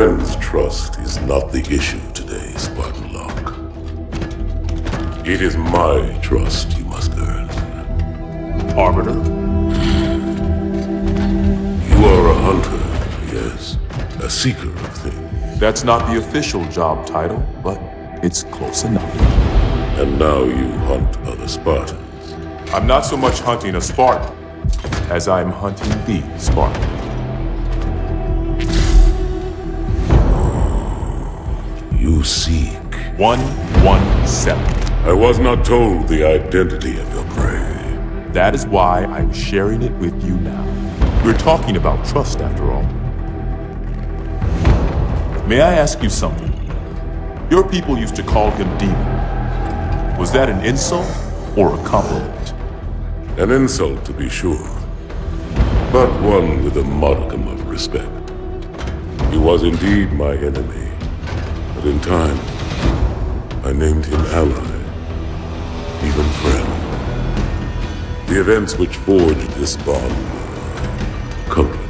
friend's trust is not the issue today, Spartan Locke. It is my trust you must earn. Arbiter? You are a hunter, yes. A seeker of things. That's not the official job title, but it's close enough. And now you hunt other Spartans. I'm not so much hunting a Spartan as I'm hunting the Spartan. You seek 117. I was not told the identity of your prey. That is why I'm sharing it with you now. We're talking about trust after all. May I ask you something? Your people used to call him Demon. Was that an insult or a compliment? An insult, to be sure, but one with a modicum of respect. He was indeed my enemy, but in time, I named him ally, even friend. The events which forged this bond were complicated.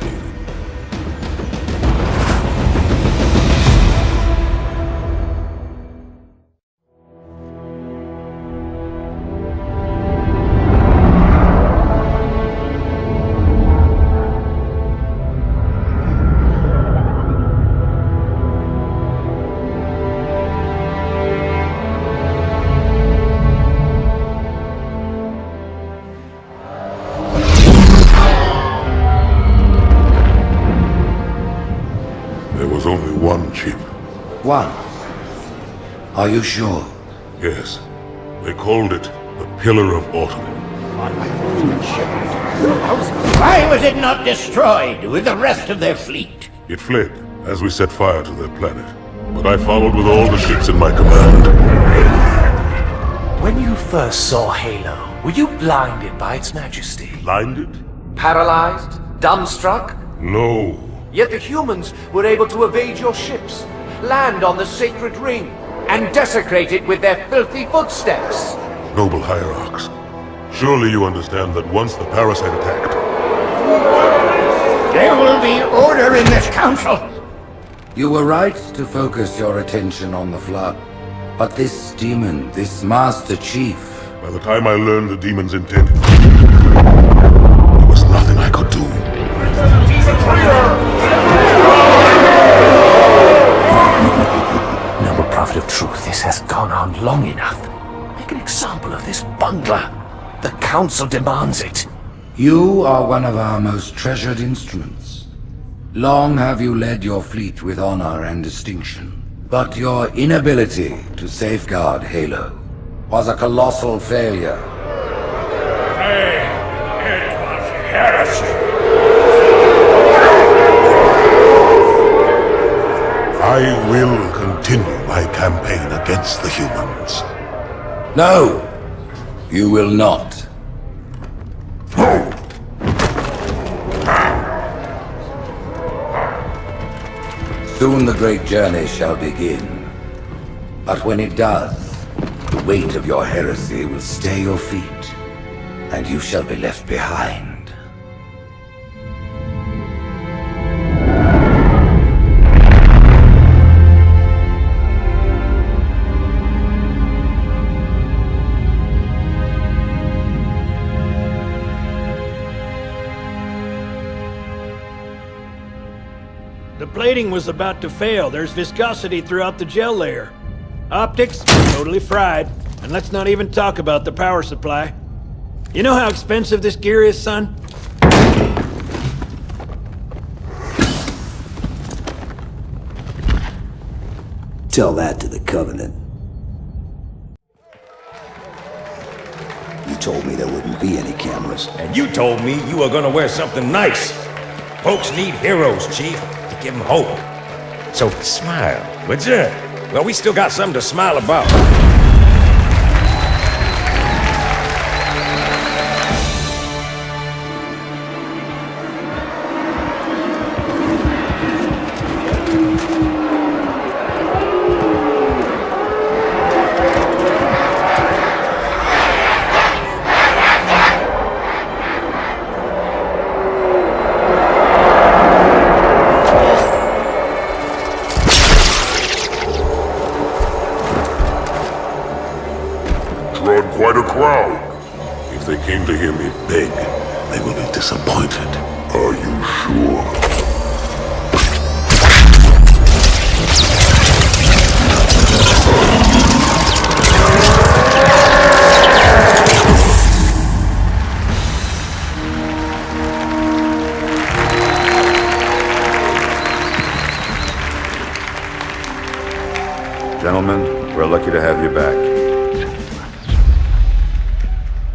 Only one chip. One? Are you sure? Yes. They called it the Pillar of Autumn. Why was it not destroyed with the rest of their fleet? It fled as we set fire to their planet. But I followed with all the ships in my command. When you first saw Halo, were you blinded by its majesty? Blinded? Paralyzed? Dumbstruck? No. Yet the humans were able to evade your ships, land on the sacred ring, and desecrate it with their filthy footsteps. Noble hierarchs, surely you understand that once the parasite attacked... There will be order in this council! You were right to focus your attention on the Flood. But this demon, this Master Chief... By the time I learned the demon's intent, there was nothing I could do. Noble Prophet of Truth, this has gone on long enough. Make an example of this bungler. The Council demands it. You are one of our most treasured instruments. Long have you led your fleet with honor and distinction. But your inability to safeguard Halo was a colossal failure. It was heresy. I will continue my campaign against the humans. No, you will not. Soon the great journey shall begin. But when it does, the weight of your heresy will stay your feet, and you shall be left behind. The plating was about to fail. There's viscosity throughout the gel layer. Optics, totally fried. And let's not even talk about the power supply. You know how expensive this gear is, son? Tell that to the Covenant. You told me there wouldn't be any cameras. And you told me you were gonna wear something nice. Folks need heroes, Chief, to give them hope. So smile, would ya? Well, we still got something to smile about. quite a crowd. If they came to hear me beg, they will be disappointed. Are you sure? Gentlemen, we're lucky to have you back.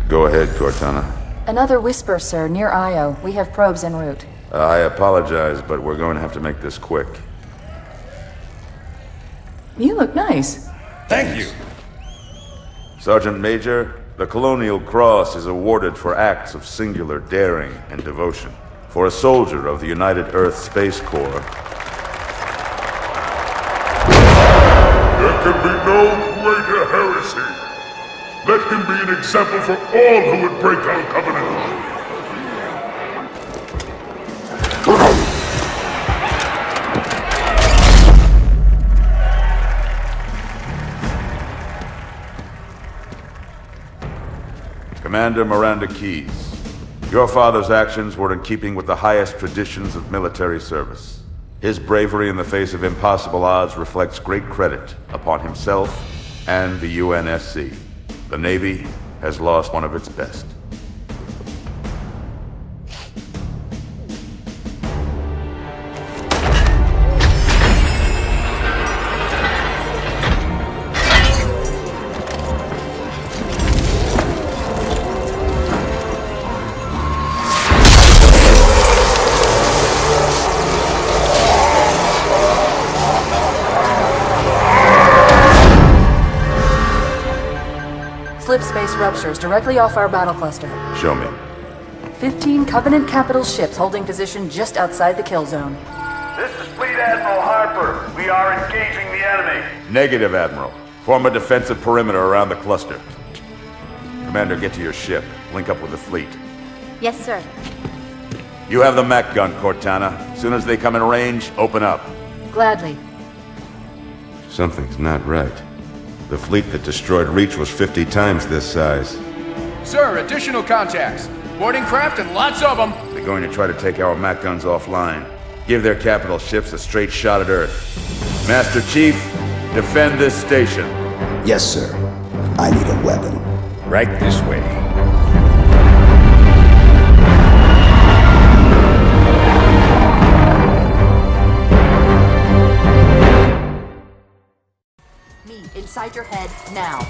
Go ahead, Cortana. Another whisper, sir, near Io. We have probes en route. I apologize, but we're going to have to make this quick. You look nice. Thank you. Sergeant Major, the Colonial Cross is awarded for acts of singular daring and devotion. For a soldier of the United Earth Space Corps, there can be no greater heresy. Let him be an example for all who would break our covenant. Commander Miranda Keyes, your father's actions were in keeping with the highest traditions of military service. His bravery in the face of impossible odds reflects great credit upon himself and the UNSC. The Navy has lost one of its best. Slip space ruptures directly off our battle cluster. Show me. 15 Covenant capital ships holding position just outside the kill zone. This is Fleet Admiral Harper. We are engaging the enemy. Negative, Admiral. Form a defensive perimeter around the cluster. Commander, get to your ship. Link up with the fleet. Yes, sir. You have the mech gun, Cortana. As soon as they come in range, open up. Gladly. Something's not right. The fleet that destroyed Reach was 50 times this size. Sir, additional contacts. Boarding craft and lots of them. They're going to try to take our mech guns offline. Give their capital ships a straight shot at Earth. Master Chief, defend this station. Yes, sir. I need a weapon. Right this way. Me, inside your head, now.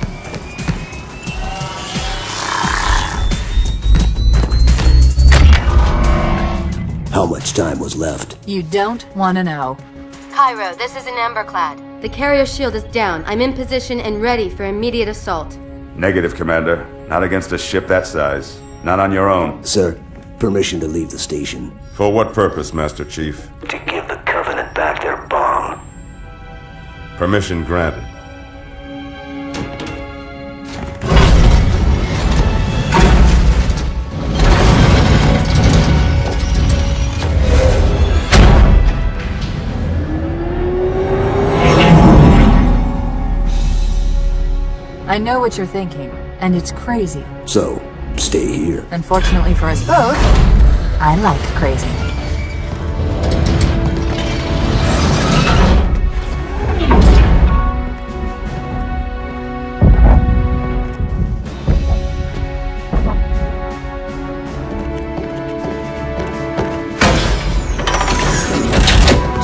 How much time was left? You don't want to know. Cairo, this is an Emberclad. The carrier shield is down. I'm in position and ready for immediate assault. Negative, Commander. Not against a ship that size. Not on your own. Sir, permission to leave the station. For what purpose, Master Chief? To give the Covenant back their bomb. Permission granted. I know what you're thinking, and it's crazy. So, stay here. Unfortunately for us both, I like crazy.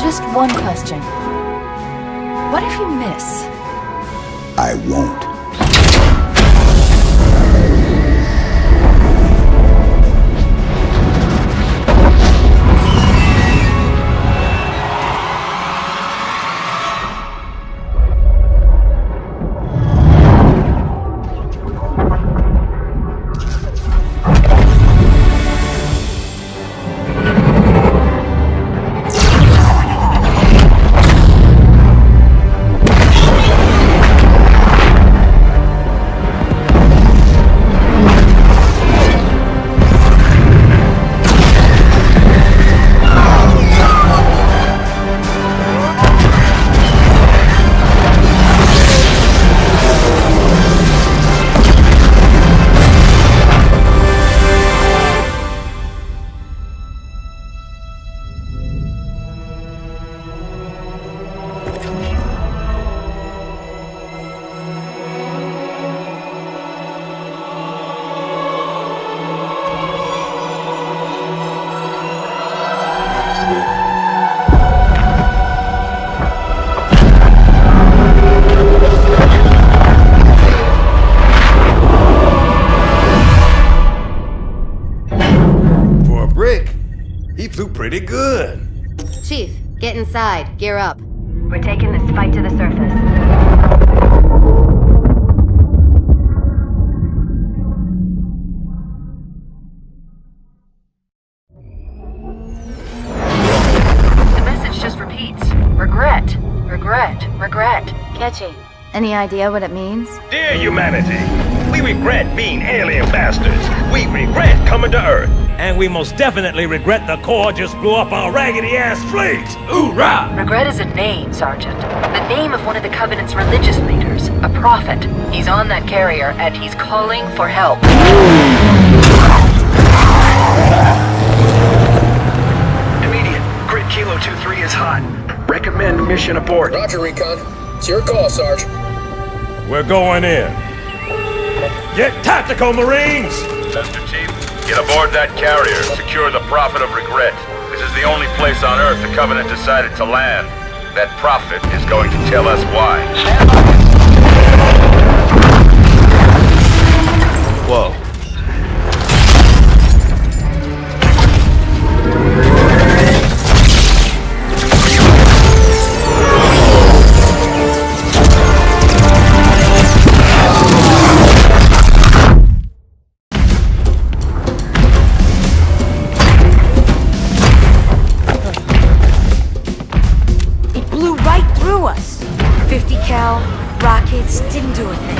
Just one question. What if you miss? I won't. pretty good. Chief, get inside. Gear up. We're taking this fight to the surface. The message just repeats. Regret. Regret. Regret. Catchy. Any idea what it means? Dear humanity, we regret being alien bastards. We regret coming to Earth. And we most definitely regret the Corps just blew up our raggedy-ass fleet. Hoorah! Regret is a name, Sergeant. The name of one of the Covenant's religious leaders. A prophet. He's on that carrier, and he's calling for help. Immediate. Grid Kilo 2-3 is hot. Recommend mission abort. Roger, Recon. It's your call, Sarge. We're going in. Get tactical, Marines! Mr. Chief, get aboard that carrier. Secure the Prophet of Regret. This is the only place on Earth the Covenant decided to land. That Prophet is going to tell us why. Whoa. Us. 50 cal, rockets, didn't do a thing.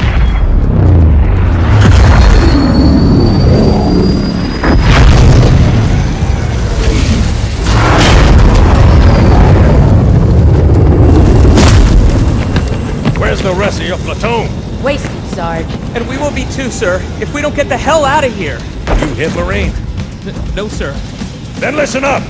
Where's the rest of your platoon? Wasted, Sarge. And we will be too, sir, if we don't get the hell out of here. You hit Marine? No, sir. Then listen up!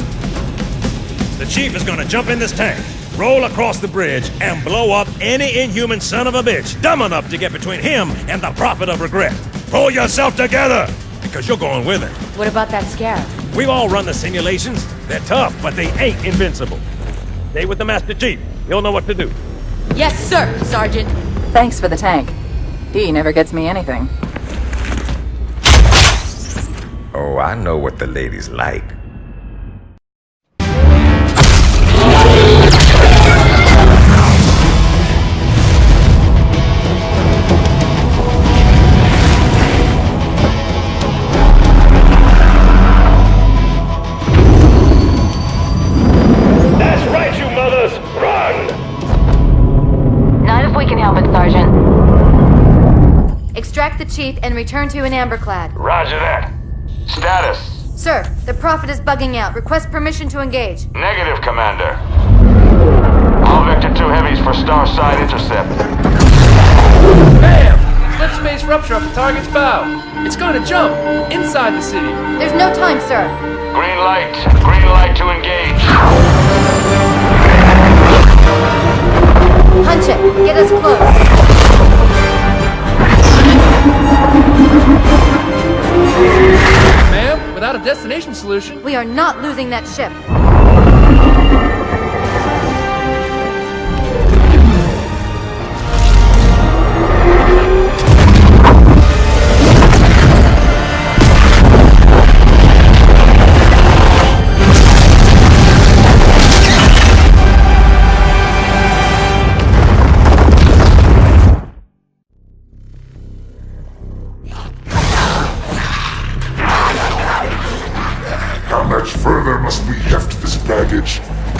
The Chief is gonna jump in this tank, roll across the bridge, and blow up any inhuman son of a bitch dumb enough to get between him and the Prophet of Regret. Pull yourself together, because you're going with it. What about that scarab? We've all run the simulations. They're tough, but they ain't invincible. Stay with the Master Chief. He'll know what to do. Yes, sir, Sergeant. Thanks for the tank. He never gets me anything. Oh, I know what the ladies like. Extract the Chief and return to an amberclad. Roger that. Status? Sir, the Prophet is bugging out. Request permission to engage. Negative, Commander. All Vector 2 heavies for Starside intercept. Bam! Slip space rupture off the target's bow. It's going to jump inside the city. There's no time, sir. Green light. Green light to engage. Punch it. Get us close. Ma'am, without a destination solution... We are not losing that ship.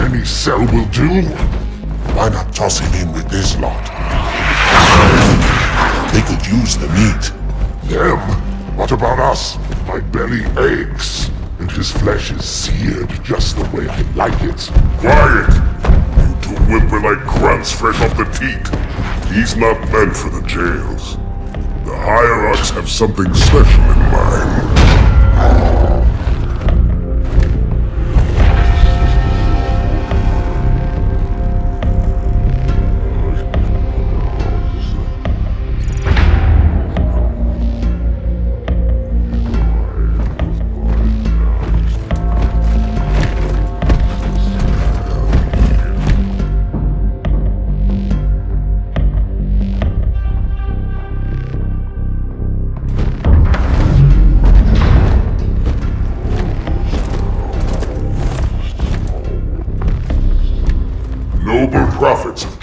Any cell will do. Why not toss him in with this lot? They could use the meat. Them? What about us? My belly aches, and his flesh is seared just the way I like it. Quiet! You two whimper like grunts fresh off the teat. He's not meant for the jails. The hierarchs have something special in mind.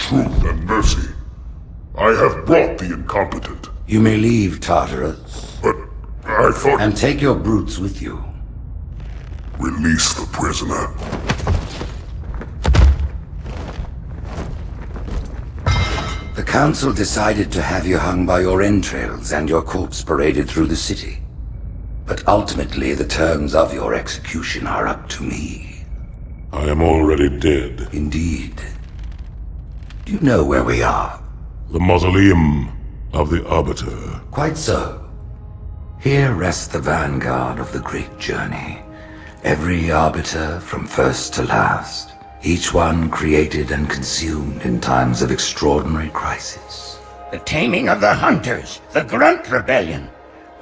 truth and mercy. I have brought the incompetent. You may leave, Tartarus. But I thought... And take your brutes with you. Release the prisoner. The Council decided to have you hung by your entrails and your corpse paraded through the city. But ultimately, the terms of your execution are up to me. I am already dead. Indeed. Do you know where we are? The mausoleum of the Arbiter. Quite so. Here rests the vanguard of the great journey. Every Arbiter from first to last. Each one created and consumed in times of extraordinary crisis. The taming of the Hunters, the Grunt Rebellion.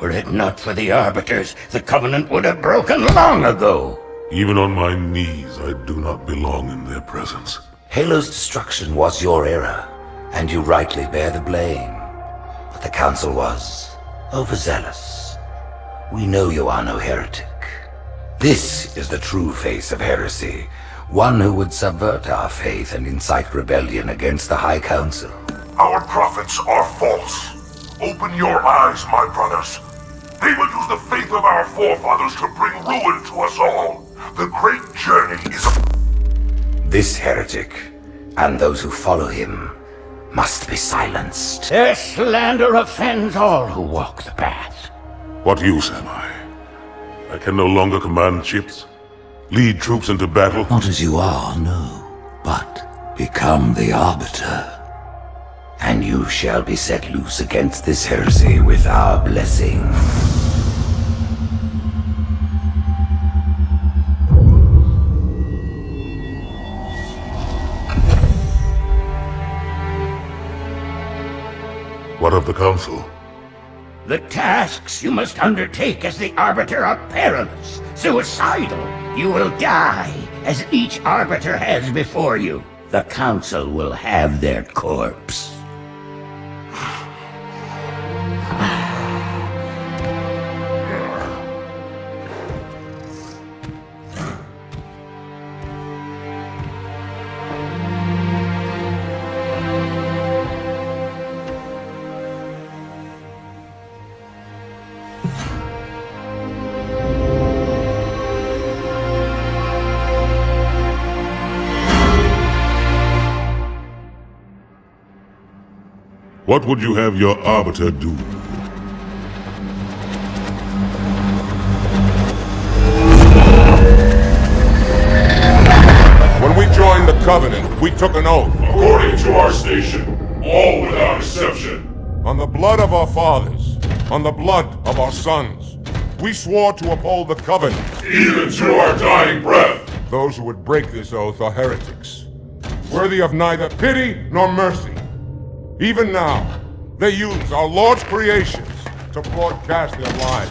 Were it not for the Arbiters, the Covenant would have broken long ago. Even on my knees, I do not belong in their presence. Halo's destruction was your error, and you rightly bear the blame. But the Council was overzealous. We know you are no heretic. This is the true face of heresy, one who would subvert our faith and incite rebellion against the High Council. Our prophets are false. Open your eyes, my brothers. They will use the faith of our forefathers to bring ruin to us all. The great journey is... This heretic, and those who follow him, must be silenced. Their slander offends all who walk the path. What use am I? I can no longer command ships, lead troops into battle. Not as you are, no, but become the Arbiter. And you shall be set loose against this heresy with our blessing. What of the Council? The tasks you must undertake as the Arbiter are perilous, suicidal. You will die, as each Arbiter has before you. The Council will have their corpse. What would you have your Arbiter do? When we joined the Covenant, we took an oath. According to our station, all without exception. On the blood of our fathers, on the blood of our sons, we swore to uphold the Covenant. Even to our dying breath. Those who would break this oath are heretics, worthy of neither pity nor mercy. Even now, they use our Lord's creations to broadcast their lies.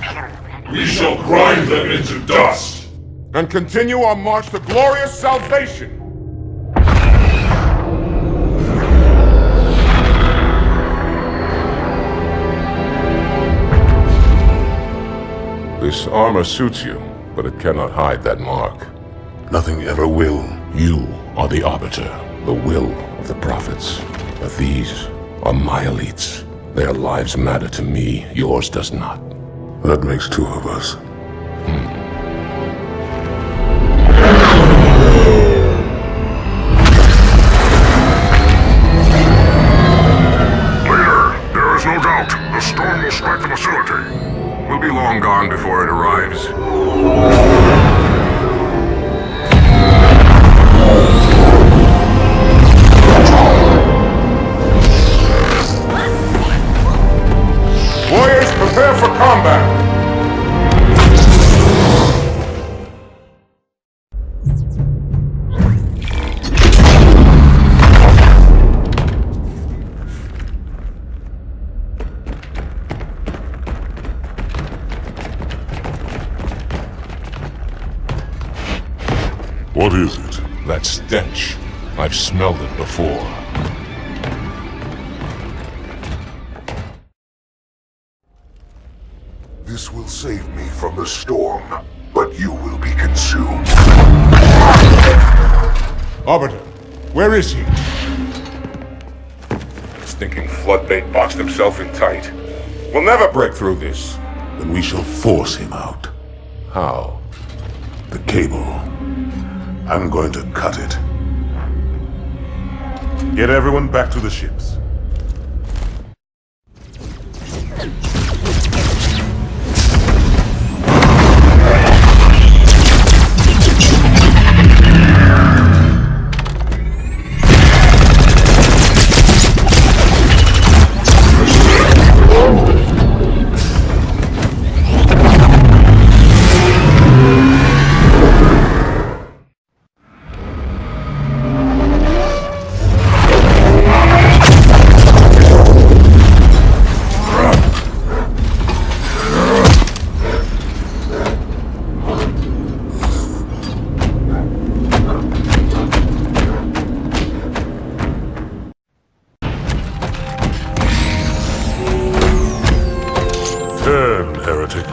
We shall grind them into dust and continue our march to glorious salvation. This armor suits you, but it cannot hide that mark. Nothing ever will. You are the Arbiter, the will of the prophets. But these are my elites. Their lives matter to me, yours does not. That makes two of us. Leader, there is no doubt the storm will strike the facility. We'll be long gone before it arrives. Warriors, prepare for combat! What is it? That stench. I've smelled it before. This will save me from the storm, but you will be consumed. Arbiter, where is he? stinking floodbait boxed himself in tight. We'll never break through this. Then we shall force him out. How? The cable. I'm going to cut it. Get everyone back to the ships. Turn, heretic.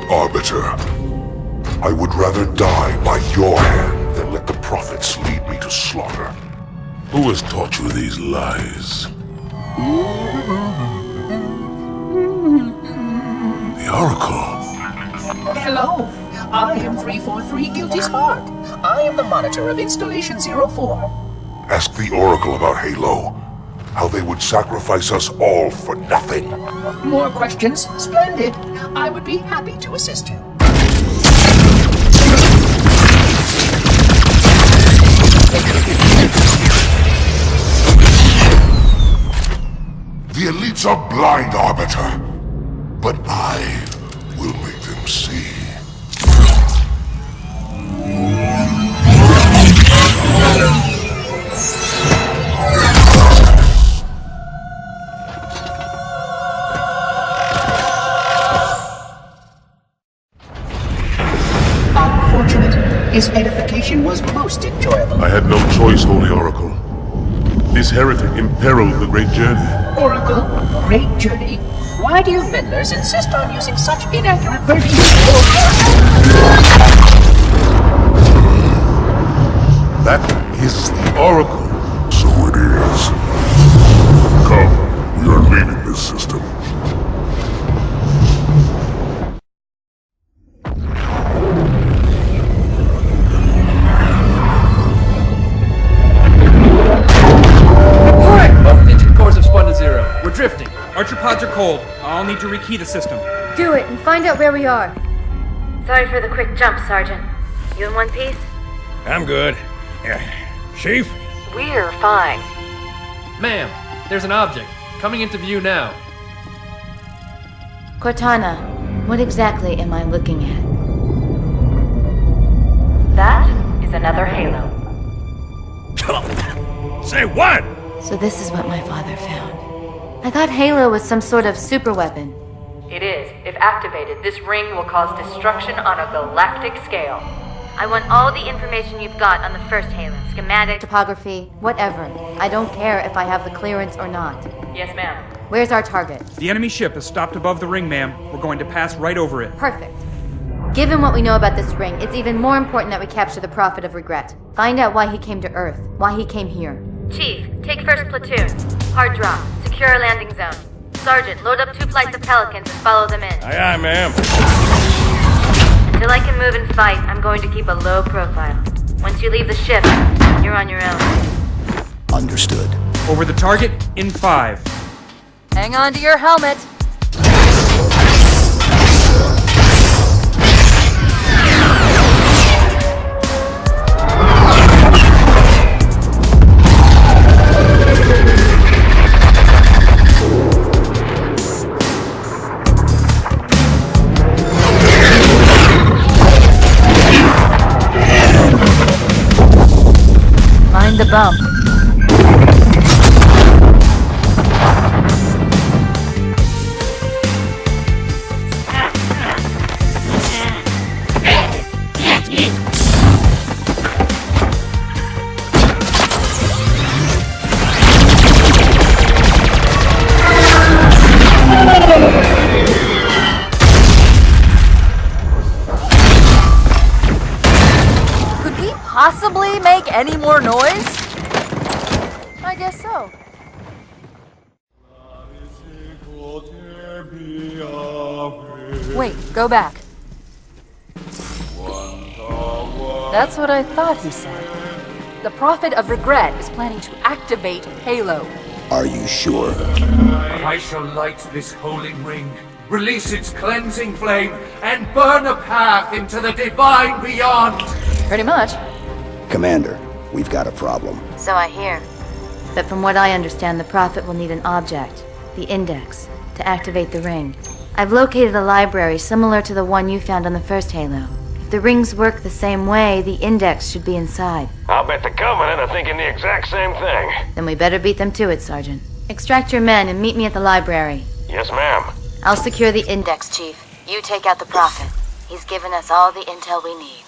Arbiter, I would rather die by your hand than let the prophets lead me to slaughter. Who has taught you these lies? The Oracle. Hello, I am 343 Guilty Spark. I am the monitor of Installation 04. Ask the Oracle about Halo. How they would sacrifice us all for nothing. More questions? Splendid. I would be happy to assist you. The elites are blind, Arbiter. But I will make them see. His edification was most enjoyable. I had no choice, Holy Oracle. This heretic imperiled the great journey. Oracle, great journey? Why do you meddlers insist on using such inaccurate verbiage? That is the Oracle. So it is. Come, we are leaving this system. We're drifting. Archer pods are cold. I'll need to rekey the system. Do it and find out where we are. Sorry for the quick jump, Sergeant. You in one piece? I'm good. Chief? We're fine. Ma'am, there's an object. Coming into view now. Cortana, what exactly am I looking at? That is another Halo. Say what? So this is what my father found. I thought Halo was some sort of super weapon. It is. If activated, this ring will cause destruction on a galactic scale. I want all the information you've got on the first Halo. Schematic, topography, whatever. I don't care if I have the clearance or not. Yes, ma'am. Where's our target? The enemy ship is stopped above the ring, ma'am. We're going to pass right over it. Perfect. Given what we know about this ring, it's even more important that we capture the Prophet of Regret. Find out why he came to Earth, why he came here. Chief, take first platoon. Hard drop. Secure our landing zone. Sergeant, load up 2 flights of Pelicans and follow them in. Aye, aye, ma'am. Until I can move and fight, I'm going to keep a low profile. Once you leave the ship, you're on your own. Understood. Over the target in 5. Hang on to your helmet. Mind the bump. Could we possibly make any more noise? Go back. That's what I thought he said. The Prophet of Regret is planning to activate Halo. Are you sure? I shall light this holy ring, release its cleansing flame, and burn a path into the divine beyond! Pretty much. Commander, we've got a problem. So I hear. But from what I understand, the Prophet will need an object, the Index, to activate the ring. I've located a library similar to the one you found on the first Halo. If the rings work the same way, the Index should be inside. I'll bet the Covenant are thinking the exact same thing. Then we better beat them to it, Sergeant. Extract your men and meet me at the library. Yes, ma'am. I'll secure the Index, Chief. You take out the Prophet. He's given us all the intel we need.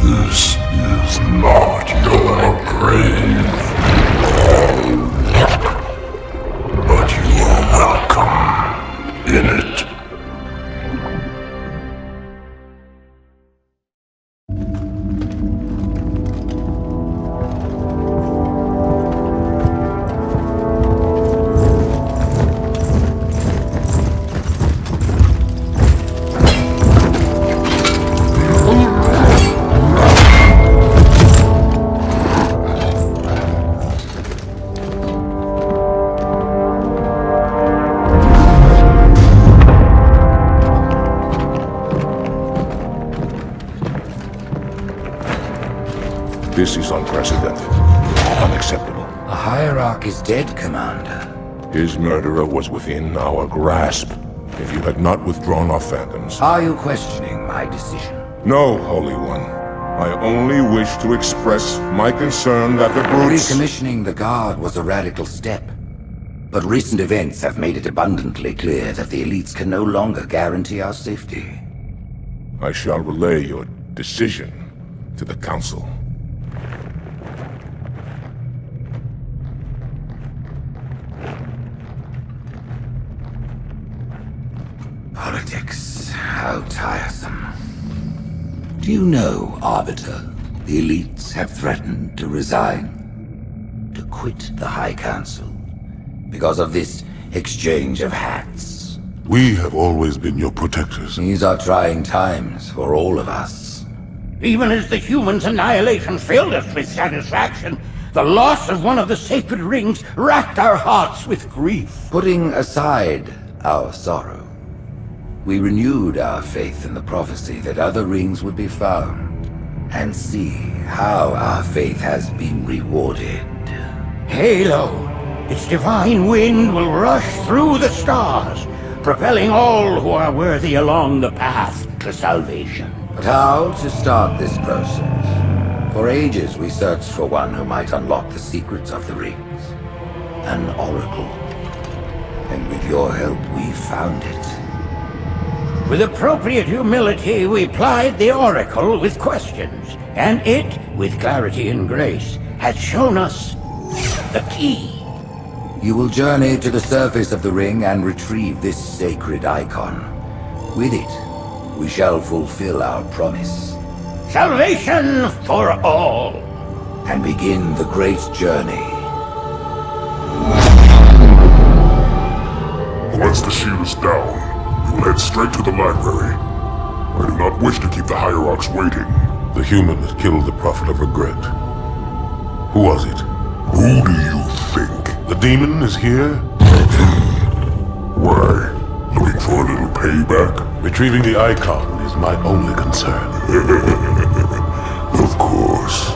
This is not your grave, but you are welcome in it. This is unprecedented. Unacceptable. The Hierarch is dead, Commander. His murderer was within our grasp. If you had not withdrawn our phantoms... Are you questioning my decision? No, Holy One. I only wish to express my concern that the brutes... Recommissioning the Guard was a radical step. But recent events have made it abundantly clear that the elites can no longer guarantee our safety. I shall relay your decision to the Council. Politics, how tiresome. Do you know, Arbiter, the elites have threatened to resign, to quit the High Council, because of this exchange of hats? We have always been your protectors. These are trying times for all of us. Even as the humans' annihilation filled us with satisfaction, the loss of one of the sacred rings racked our hearts with grief. Putting aside our sorrow, we renewed our faith in the prophecy that other rings would be found, and see how our faith has been rewarded. Halo, its divine wind will rush through the stars, propelling all who are worthy along the path to salvation. But how to start this process? For ages we searched for one who might unlock the secrets of the rings. An oracle. And with your help we found it. With appropriate humility, we plied the Oracle with questions, and it, with clarity and grace, has shown us the key. You will journey to the surface of the ring and retrieve this sacred icon. With it, we shall fulfill our promise. Salvation for all. And begin the great journey. Once the shield is down, we will head straight to the library. I do not wish to keep the Hierarchs waiting. The human that killed the Prophet of Regret. Who was it? Who do you think? The demon is here? Why? Looking for a little payback? Retrieving the icon is my only concern. Of course.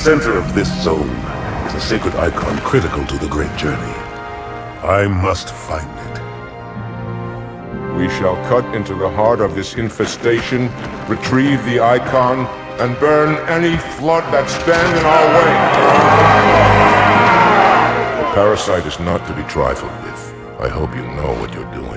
center of this zone is a sacred icon critical to the great journey. I must find it. We shall cut into the heart of this infestation, retrieve the icon, and burn any flood that stand in our way. The parasite is not to be trifled with. I hope you know what you're doing.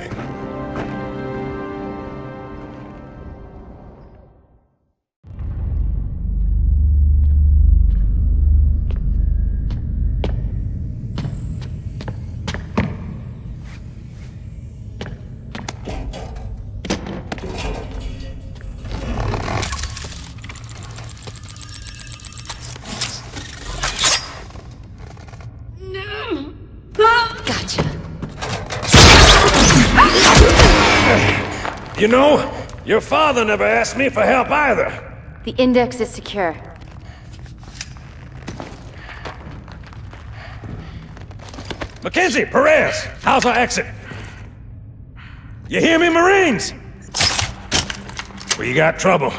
You know, your father never asked me for help either. The index is secure. Mackenzie, Perez, how's our exit? You hear me, Marines? We got trouble.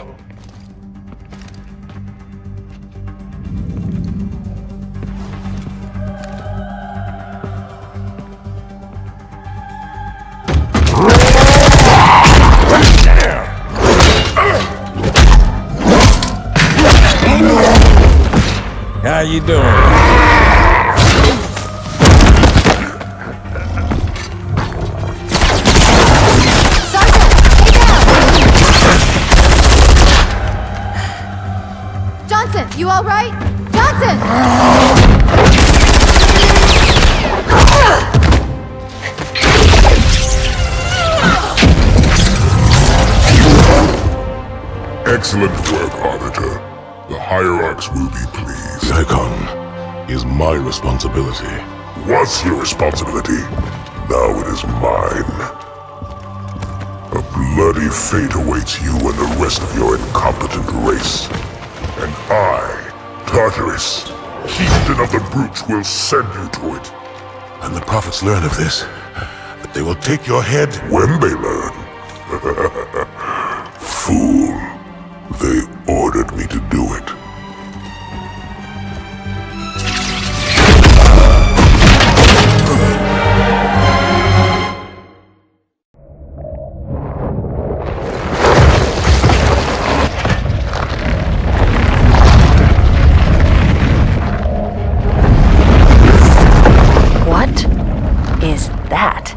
How you doing? Johnson, you all right? Johnson! Excellent work, Arbiter. The Hierarchs will be pleased. The icon is my responsibility. Was your responsibility. Now it is mine. A bloody fate awaits you and the rest of your incompetent race. And I, Tartarus, chieftain of the brutes, will send you to it. And the prophets learn of this, that they will take your head when they learn. Fool. They ordered me to do it. What is that?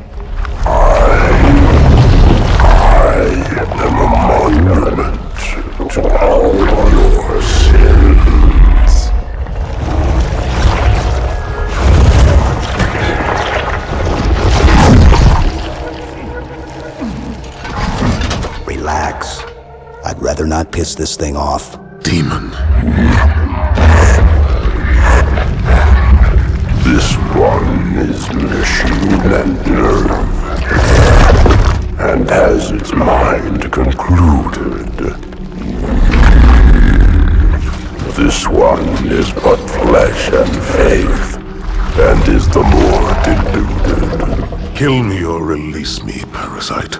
I am a monument to all your sins. Relax. I'd rather not piss this thing off. Demon. This one is machine and nerve, and has its mind concluded. This one is but flesh and faith, and is the more deluded. Kill me or release me, parasite.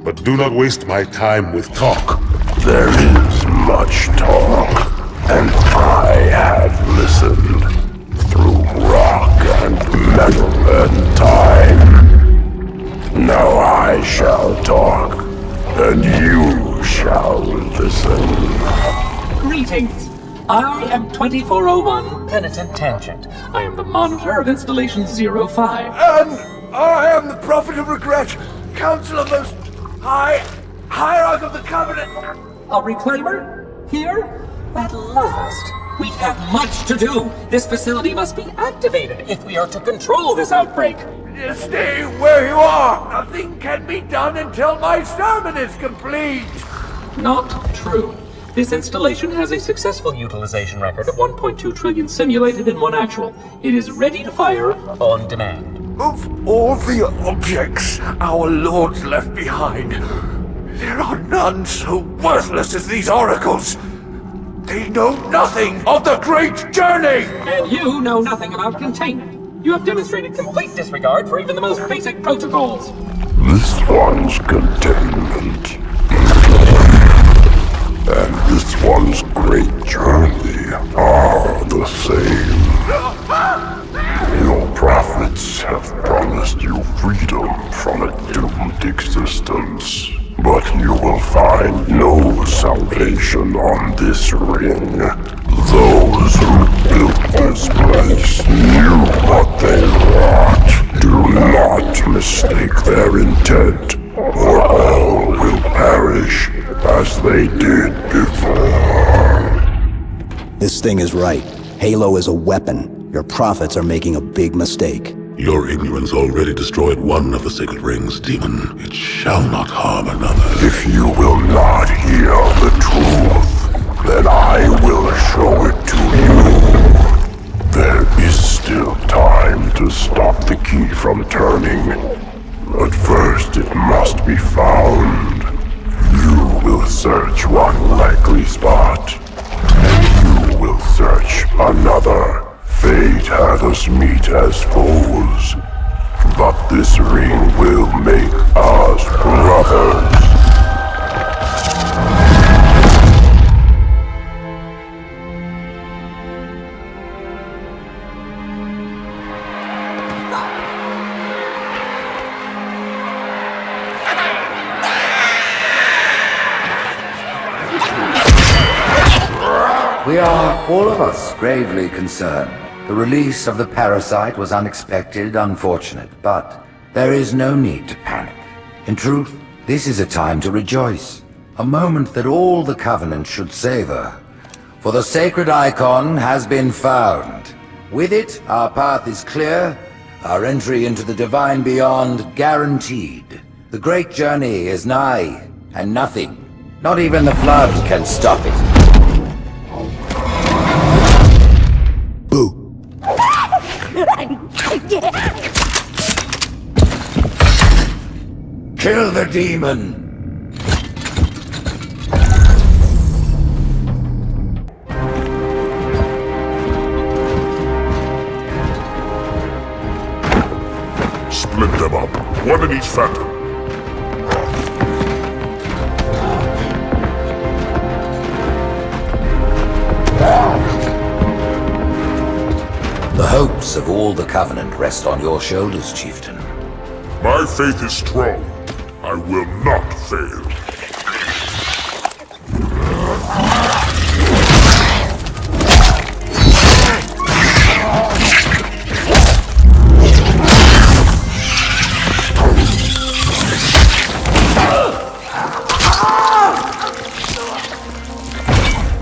But do not waste my time with talk. There is much talk, and I have listened through rock and metal and time. Now I shall talk, and you shall listen. Greetings. I am 2401 Penitent Tangent. I am the monitor of Installation 05. And I am the Prophet of Regret, Council of Most High, Hierarch of the Covenant. A reclaimer? Here? At last. We have much to do. This facility must be activated if we are to control this outbreak. Stay where you are. Nothing can be done until my sermon is complete. Not true. This installation has a successful utilization record of 1.2 trillion simulated and 1 actual. It is ready to fire on demand. Of all the objects our lords left behind, there are none so worthless as these oracles. They know nothing of the great journey! And you know nothing about containment. You have demonstrated complete disregard for even the most basic protocols. This one's containment. And this one's great journey. the same. Your prophets have promised you freedom from a doomed existence. But you will find no salvation on this ring. Those who built this place knew what they wrought. Do not mistake their intent, or all will perish as they did before. This thing is right. Halo is a weapon. Your prophets are making a big mistake. Your ignorance already destroyed one of the sacred rings, demon. It shall not harm another. If you will not hear the truth, then I will show it to you. There is still time to stop the key from turning. But first it must be found. You will search one likely spot, and you will search another. Fate had us meet as foes, but this ring will make us brothers. We are, all of us, gravely concerned. The release of the parasite was unexpected, unfortunate, but there is no need to panic. In truth, this is a time to rejoice. A moment that all the Covenant should savor. For the sacred icon has been found. With it, our path is clear, our entry into the divine beyond guaranteed. The great journey is nigh, and nothing, not even the flood, can stop it. Kill the demon! Split them up, one in each phantom. The hopes of all the Covenant rest on your shoulders, Chieftain. My faith is strong. I will not fail.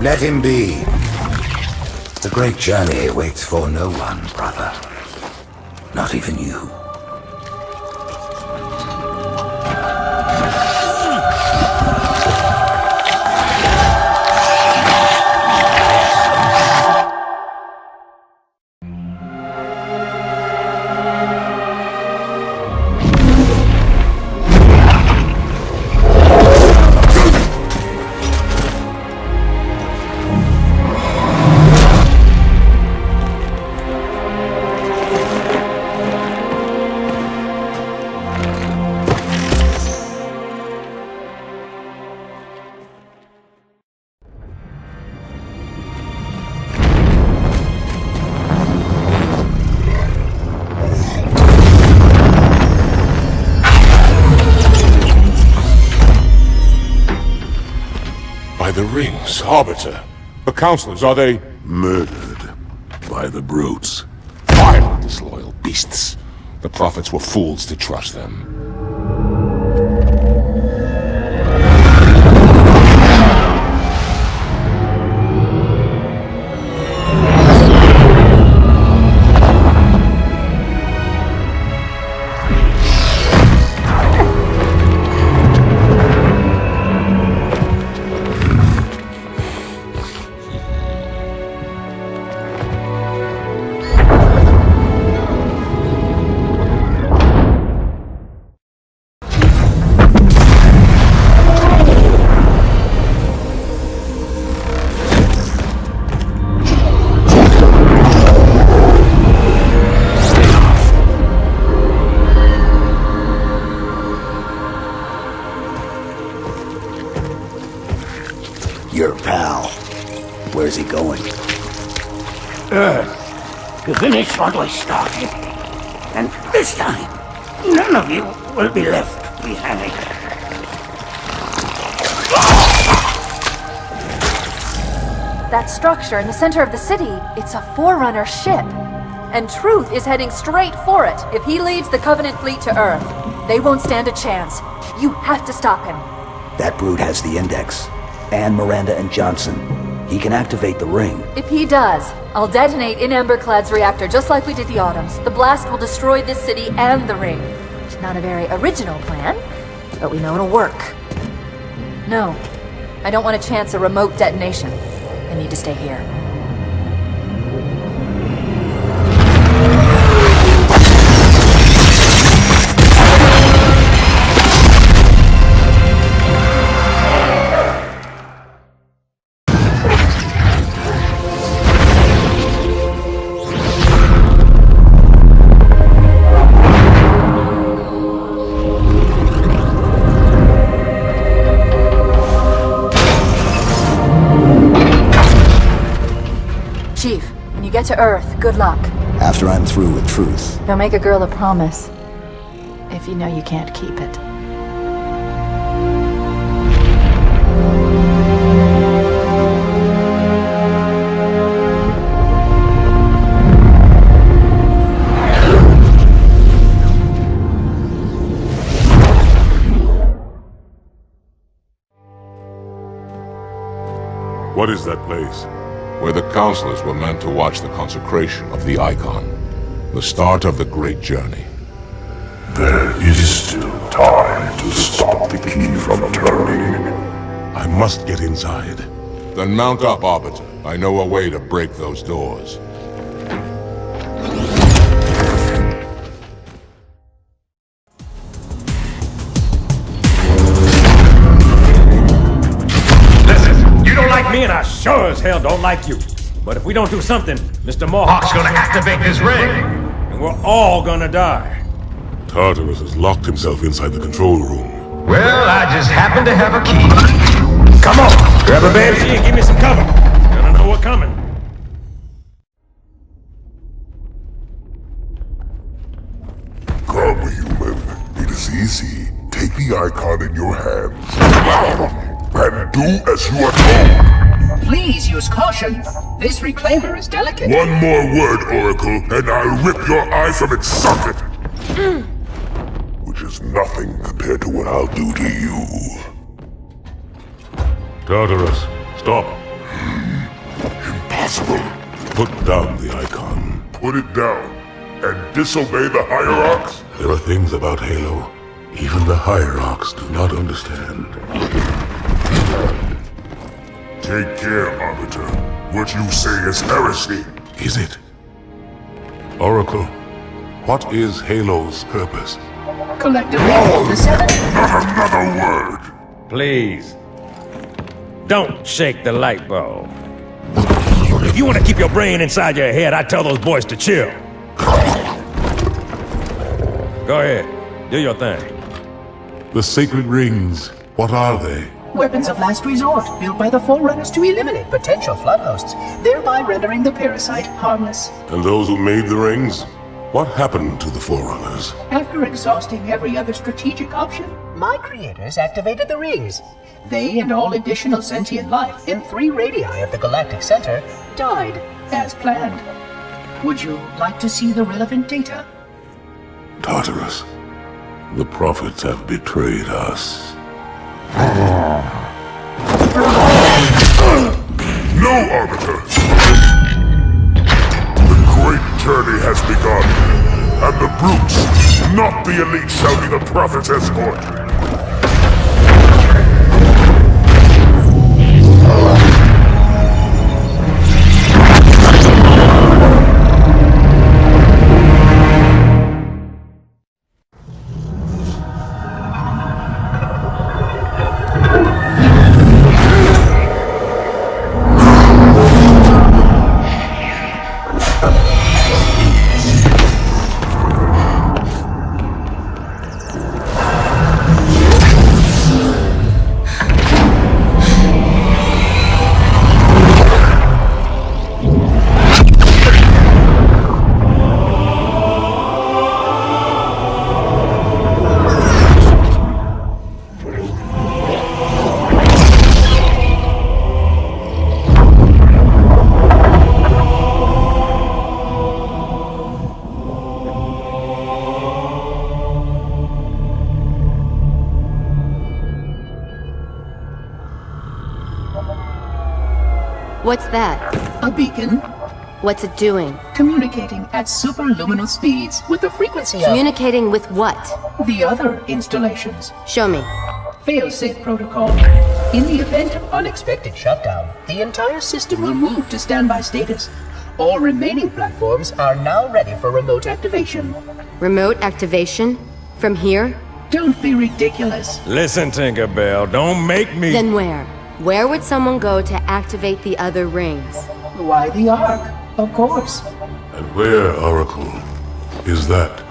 Let him be. The great journey waits for no one, brother. Not even you. The rings, Arbiter. The counselors, are they... Murdered by the brutes. Vile, disloyal beasts. The prophets were fools to trust them. Your pal. Where's he going? Earth to finish what I started. And this time, none of you will be left behind. That structure in the center of the city, it's a Forerunner ship. And Truth is heading straight for it. If he leads the Covenant fleet to Earth, they won't stand a chance. You have to stop him. That brute has the Index. And Miranda and Johnson. He can activate the ring. If he does, I'll detonate in Emberclad's reactor just like we did the Autumn's. The blast will destroy this city and the ring. Not a very original plan, but we know it'll work. No, I don't want to chance a remote detonation. I need to stay here. Get to Earth. Good luck. After I'm through with Truth. Don't make a girl a promise if you know you can't keep it. What is that place? Where the counselors were meant to watch the consecration of the Icon. The start of the great journey. There is still time to stop the key from turning. I must get inside. Then mount up, Arbiter. I know a way to break those doors. Me and I sure as hell don't like you. But if we don't do something, Mr. Mohawk's gonna activate this ring. And we're all gonna die. Tartarus has locked himself inside the control room. Well, I just happen to have a key. Come on, grab a banshee and give me some cover. Gonna know what's coming. Come, human. It is easy. Take the Icon in your hands. And do as you are told. Please use caution. This reclaimer is delicate. One more word, Oracle, and I'll rip your eye from its socket. Which is nothing compared to what I'll do to you. Tartarus, stop. Impossible. Put down the Icon. Put it down and disobey the Hierarchs? There are things about Halo even the Hierarchs do not understand. Take care, Arbiter. What you say is heresy. Is it? Oracle, what is Halo's purpose? Collectively, the seven... Not another word! Please. Don't shake the light bulb. If you want to keep your brain inside your head, I tell those boys to chill. Go ahead. Do your thing. The sacred rings, what are they? Weapons of last resort, built by the Forerunners to eliminate potential flood hosts, thereby rendering the parasite harmless. And those who made the rings? What happened to the Forerunners? After exhausting every other strategic option, my creators activated the rings. They and all additional sentient life in 3 radii of the Galactic Center died as planned. Would you like to see the relevant data? Tartarus, the prophets have betrayed us. No, Arbiter! The great journey has begun, and the brutes, not the elite, shall be the Prophet's escort. What's that? A beacon. What's it doing? Communicating at superluminal speeds with the frequency of... Communicating with what? The other installations. Show me. Fail-safe protocol. In the event of unexpected shutdown, the entire system will move to standby status. All remaining platforms are now ready for remote activation. Remote activation? From here? Don't be ridiculous. Listen, Tinkerbell, don't make me... Then where? Where would someone go to activate the other rings? Why the Ark? Of course. And where, Oracle, is that?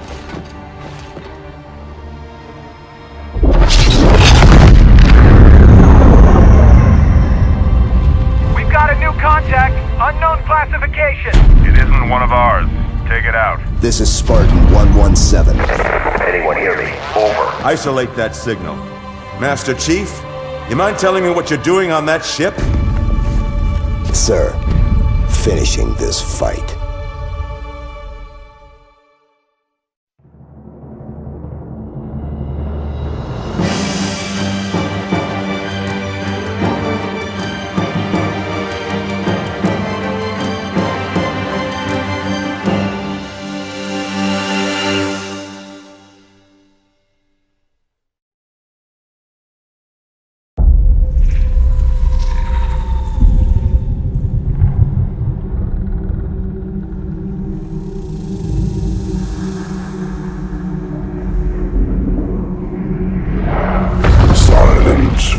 We've got a new contact. Unknown classification. It isn't one of ours. Take it out. This is Spartan 117. Anyone hear me? Over. Isolate that signal. Master Chief, you mind telling me what you're doing on that ship? Sir, finishing this fight.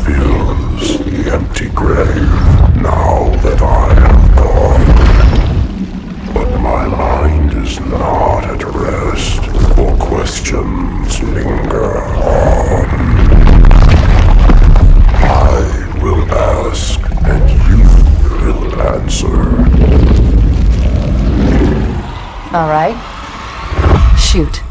Fills the empty grave now that I have gone. But my mind is not at rest, for questions linger on. I will ask, and you will answer. All right. Shoot.